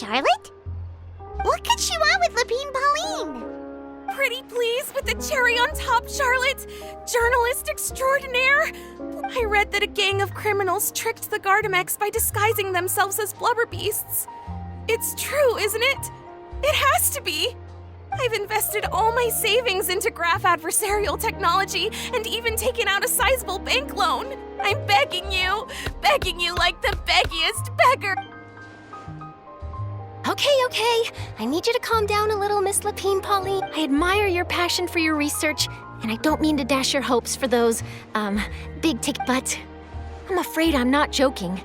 Charlotte? What could she want with Lapine Pauline? Pretty please with the cherry on top, Charlotte! Journalist extraordinaire! I read that a gang of criminals tricked the Gardamex by disguising themselves as blubber beasts. It's true, isn't it? It has to be! I've invested all my savings into graph adversarial technology and even taken out a sizable bank loan. I'm begging you like the beggiest beggar. Okay. I need you to calm down a little, Miss Lapine Pauline. I admire your passion for your research, and I don't mean to dash your hopes for those, big ticket, but I'm afraid I'm not joking.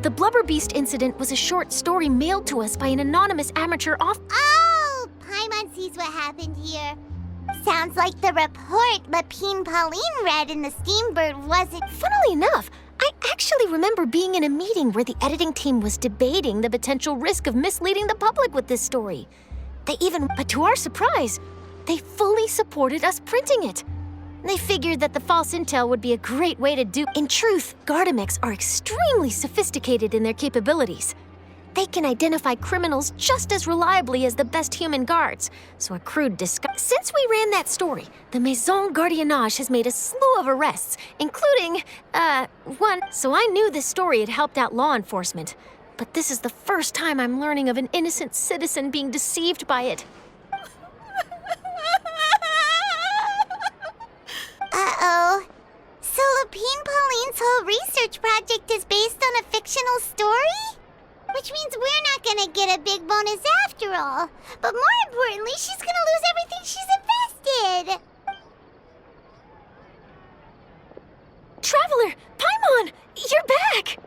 The Blubber Beast incident was a short story mailed to us by an anonymous amateur Oh, Paimon sees what happened here. Sounds like the report Lapine Pauline read in the Steambird wasn't... Funnily enough, I actually remember being in a meeting where the editing team was debating the potential risk of misleading the public with this story. But to our surprise, they fully supported us printing it. They figured that the false intel would be a great way to do. In truth, Gardamex are extremely sophisticated in their capabilities. They can identify criminals just as reliably as the best human guards, so a crude disguise. Since we ran that story, the Maison Gardiennage has made a slew of arrests, including, one. So I knew this story had helped out law enforcement. But this is the first time I'm learning of an innocent citizen being deceived by it. Uh-oh. So Lapine Pauline's whole research project is based on a fictional story? Which means we're not gonna get a big bonus after all. But more importantly, she's gonna lose everything she's invested. Traveler! Paimon! You're back!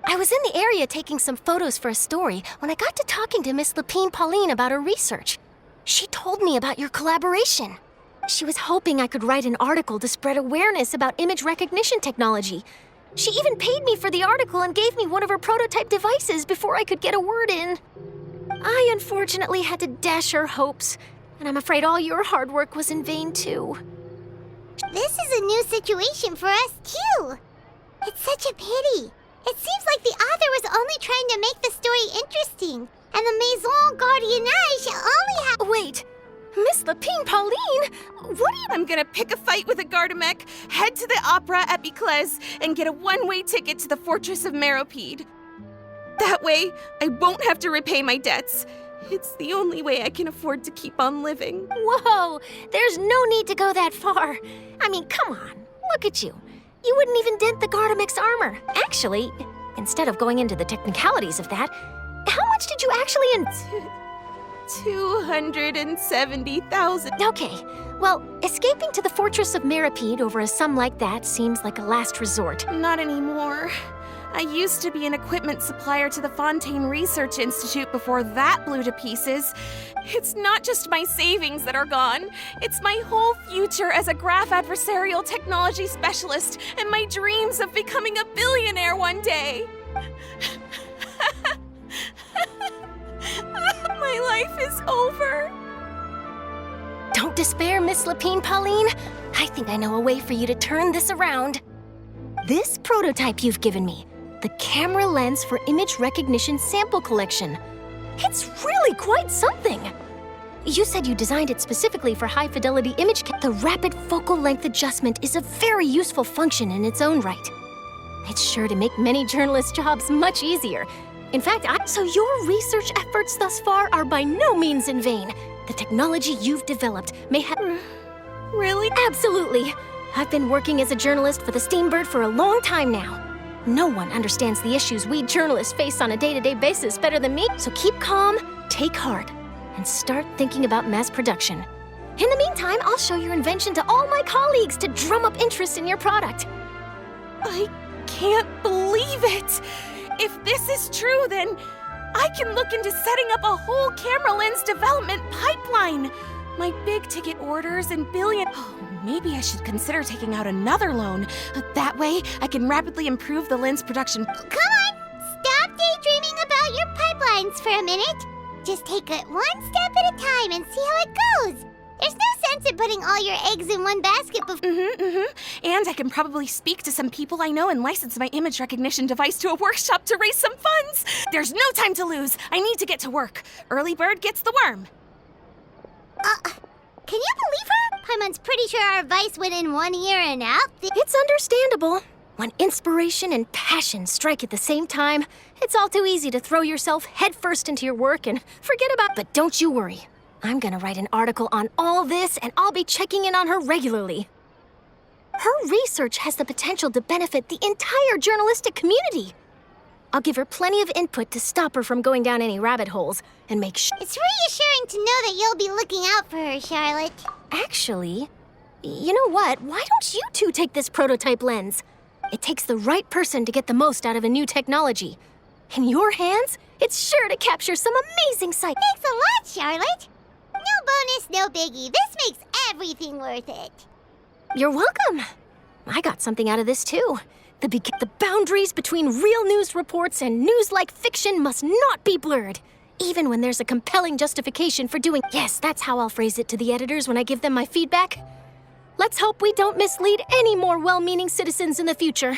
I was in the area taking some photos for a story when I got to talking to Miss Lapine Pauline about her research. She told me about your collaboration. She was hoping I could write an article to spread awareness about image recognition technology. She even paid me for the article and gave me one of her prototype devices before I could get a word in. I unfortunately had to dash her hopes, and I'm afraid all your hard work was in vain too. This is a new situation for us too. It's such a pity. It seems like the author was only trying to make the story interesting, and the Maison Gardiennage only had... Wait, Miss Lapine Pauline? What are you... I'm gonna pick a fight with a Gardamec, head to the opera at Biclez, and get a one-way ticket to the Fortress of Meropide. That way, I won't have to repay my debts. It's the only way I can afford to keep on living. Whoa, there's no need to go that far. I mean, come on, look at you. You wouldn't even dent the Gardamec's armor. Actually, instead of going into the technicalities of that, how much did you actually 270,000. Okay, well, escaping to the Fortress of Meropide over a sum like that seems like a last resort. Not anymore. I used to be an equipment supplier to the Fontaine Research Institute before that blew to pieces. It's not just my savings that are gone. It's my whole future as a graph adversarial technology specialist and my dreams of becoming a billionaire one day. My life is over. Don't despair, Miss Lapine Pauline. I think I know a way for you to turn this around. This prototype you've given me, the camera lens for image recognition sample collection. It's really quite something. You said you designed it specifically for high-fidelity image The rapid focal length adjustment is a very useful function in its own right. It's sure to make many journalists' jobs much easier. In fact, so your research efforts thus far are by no means in vain. The technology you've developed may have... Really? Absolutely. I've been working as a journalist for the Steambird for a long time now. No one understands the issues we journalists face on a day-to-day basis better than me. So keep calm, take heart, and start thinking about mass production. In the meantime, I'll show your invention to all my colleagues to drum up interest in your product. I can't believe it! If this is true, then I can look into setting up a whole camera lens development pipeline. My big-ticket orders and billion... Oh, maybe I should consider taking out another loan. That way, I can rapidly improve the lens production. Come on! Stop daydreaming about your pipelines for a minute. Just take it one step at a time and see how it goes. There's no sense at putting all your eggs in one basket before. And I can probably speak to some people I know and license my image recognition device to a workshop to raise some funds. There's no time to lose. I need to get to work. Early bird gets the worm. Can you believe her? Paimon's pretty sure our advice went in one ear and out. It's understandable. When inspiration and passion strike at the same time, it's all too easy to throw yourself headfirst into your work and forget about. But don't you worry. I'm gonna write an article on all this, and I'll be checking in on her regularly. Her research has the potential to benefit the entire journalistic community. I'll give her plenty of input to stop her from going down any rabbit holes and make sure. It's reassuring to know that you'll be looking out for her, Charlotte. Actually, you know what? Why don't you two take this prototype lens? It takes the right person to get the most out of a new technology. In your hands, it's sure to capture some amazing sight. Thanks a lot, Charlotte. No bonus, no biggie. This makes everything worth it. You're welcome. I got something out of this too. The boundaries between real news reports and news-like fiction must not be blurred, even when there's a compelling justification for doing. Yes, that's how I'll phrase it to the editors when I give them my feedback. Let's hope we don't mislead any more well-meaning citizens in the future.